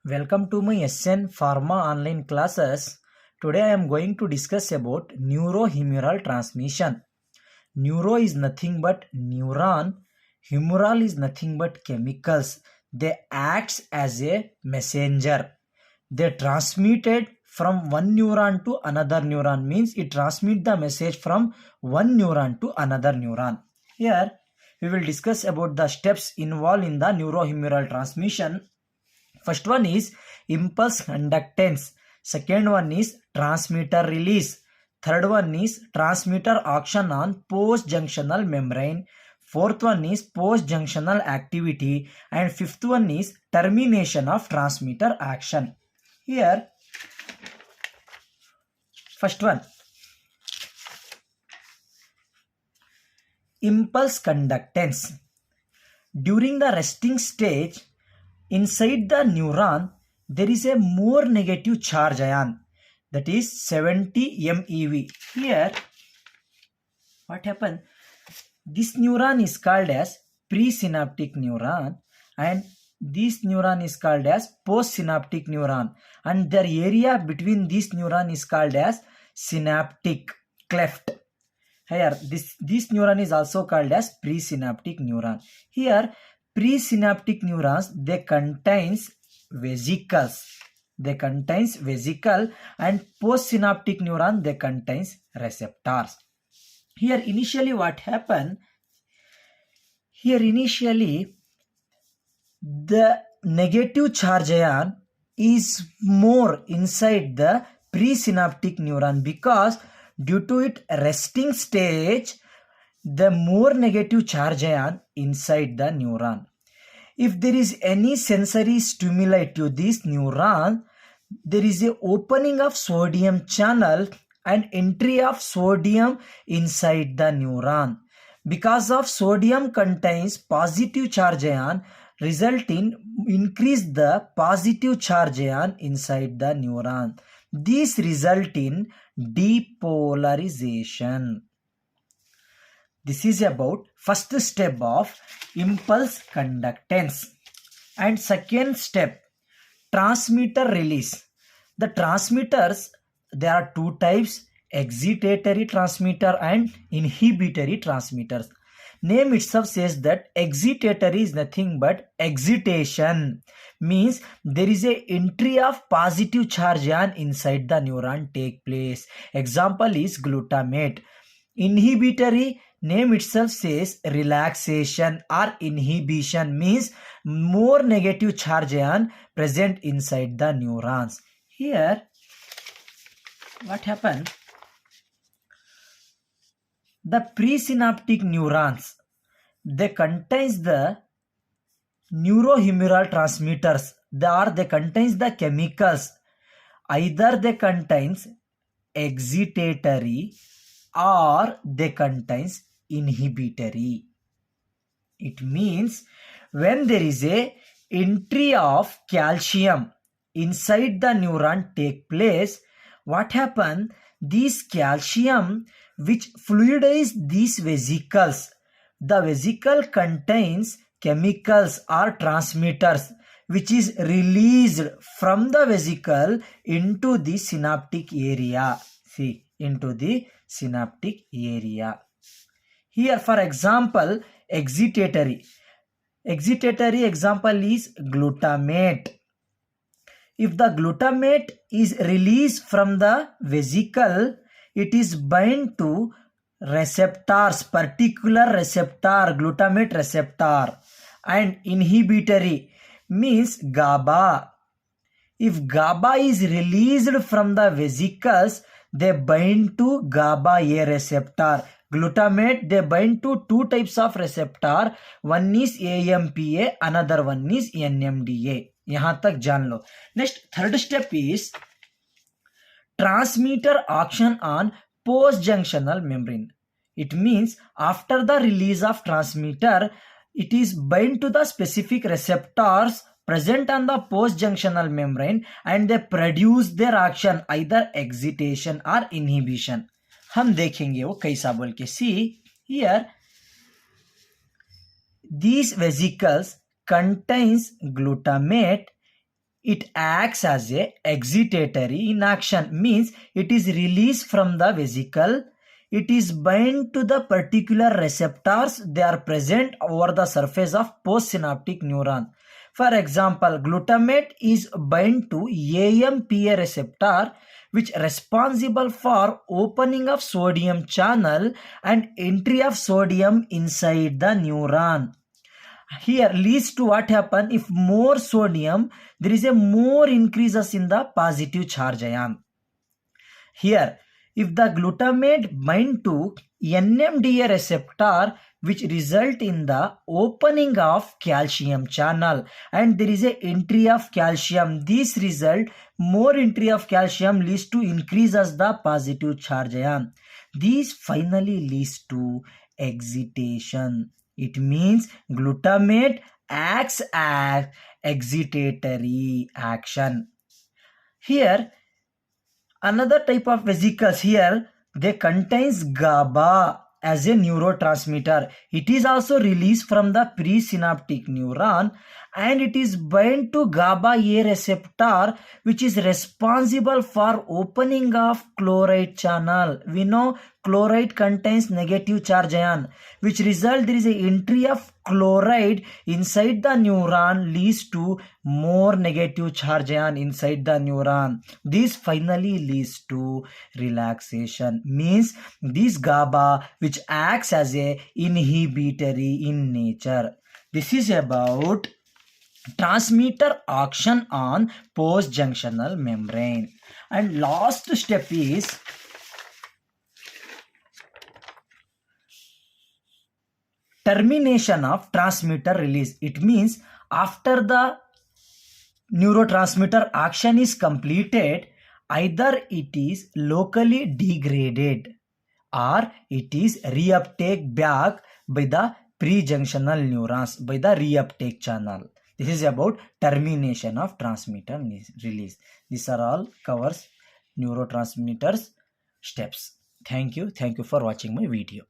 Welcome to my SN Pharma online classes. Today I am going to discuss about neurohumoral transmission. Neuro is nothing but neuron. Humoral is nothing but chemicals. They act as a messenger. They transmitted from one neuron to another neuron, means it transmit the message from one neuron to another neuron. Here we will discuss about the steps involved in the neurohumoral transmission. First one is impulse conductance. Second one is transmitter release. Third one is transmitter action on post-junctional membrane. Fourth one is post-junctional activity. And fifth one is termination of transmitter action. Here, first one, impulse conductance. During the resting stage, inside the neuron, there is a more negative charge ion, that is 70 MeV. Here, what happened? This neuron is called as presynaptic neuron and this neuron is called as postsynaptic neuron, and their area between this neuron is called as synaptic cleft. Here, this neuron is also called as presynaptic neuron. Here, presynaptic neurons, they contains vesicles. They contains vesicle, and postsynaptic neuron, they contains receptors. Here initially what happened? Here initially the negative charge ion is more inside the presynaptic neuron because due to its resting stage, the more negative charge ion inside the neuron. If there is any sensory stimuli to this neuron, there is a opening of sodium channel and entry of sodium inside the neuron. Because of sodium contains positive charge ion, result in increase the positive charge ion inside the neuron. This result in depolarization. This is about first step of impulse conductance. And second step, transmitter release. The transmitters, there are two types, excitatory transmitter and inhibitory transmitters. Name itself says that excitatory is nothing but excitation, means there is a entry of positive charge ion inside the neuron take place. Example is glutamate. Inhibitory, name itself says relaxation or inhibition, means more negative charge ion present inside the neurons. Here, what happened? The presynaptic neurons, they contains the neurohumoral transmitters. They contains the chemicals. Either they contains excitatory or they contains inhibitory. It means when there is a entry of calcium inside the neuron take place, what happen? This calcium which fluidize these vesicles. The vesicle contains chemicals or transmitters which is released from the vesicle into the synaptic area. See, into the synaptic area. Here, for example, excitatory. Excitatory example is glutamate. If the glutamate is released from the vesicle, it is bind to receptors, particular receptor, glutamate receptor. And inhibitory means GABA. If GABA is released from the vesicles, they bind to GABA A receptor. Glutamate, they bind to two types of receptor. One is AMPA, another one is NMDA. यहाँ तक जान लो. Next, third step is transmitter action on post-junctional membrane. It means after the release of transmitter, it is bind to the specific receptors present on the post-junctional membrane and they produce their action, either excitation or inhibition. हम देखेंगे वो कैसा बोल के. See here, these vesicles contains glutamate it acts as a excitatory in action, means it is released from the vesicle. It is bound to the particular receptors they are present over the surface of postsynaptic neuron. For example, glutamate is bound to AMPA receptor, which responsible for opening of sodium channel and entry of sodium inside the neuron. Here leads to what happen if more sodium, there is a more increases in the positive charge ion. Here, if the glutamate bind to NMDA receptor, which result in the opening of calcium channel and there is a entry of calcium, this result, more entry of calcium leads to increases the positive charge ion. This finally leads to excitation. It means glutamate acts as excitatory action. Here another type of vesicles, here they contains GABA as a neurotransmitter. It is also released from the presynaptic neuron and it is bound to GABA A receptor, which is responsible for opening of chloride channel. We know chloride contains negative charge ion, which result there is a entry of chloride inside the neuron leads to more negative charge ion inside the neuron. This finally leads to relaxation, means this GABA which acts as a inhibitory in nature. This is about transmitter action on post-junctional membrane. And last step is termination of transmitter release. It means after the neurotransmitter action is completed, either it is locally degraded or it is reuptake back by the prejunctional neurons, by the reuptake channel. This is about termination of transmitter release. These are all covers neurotransmitters steps. Thank you for watching my video.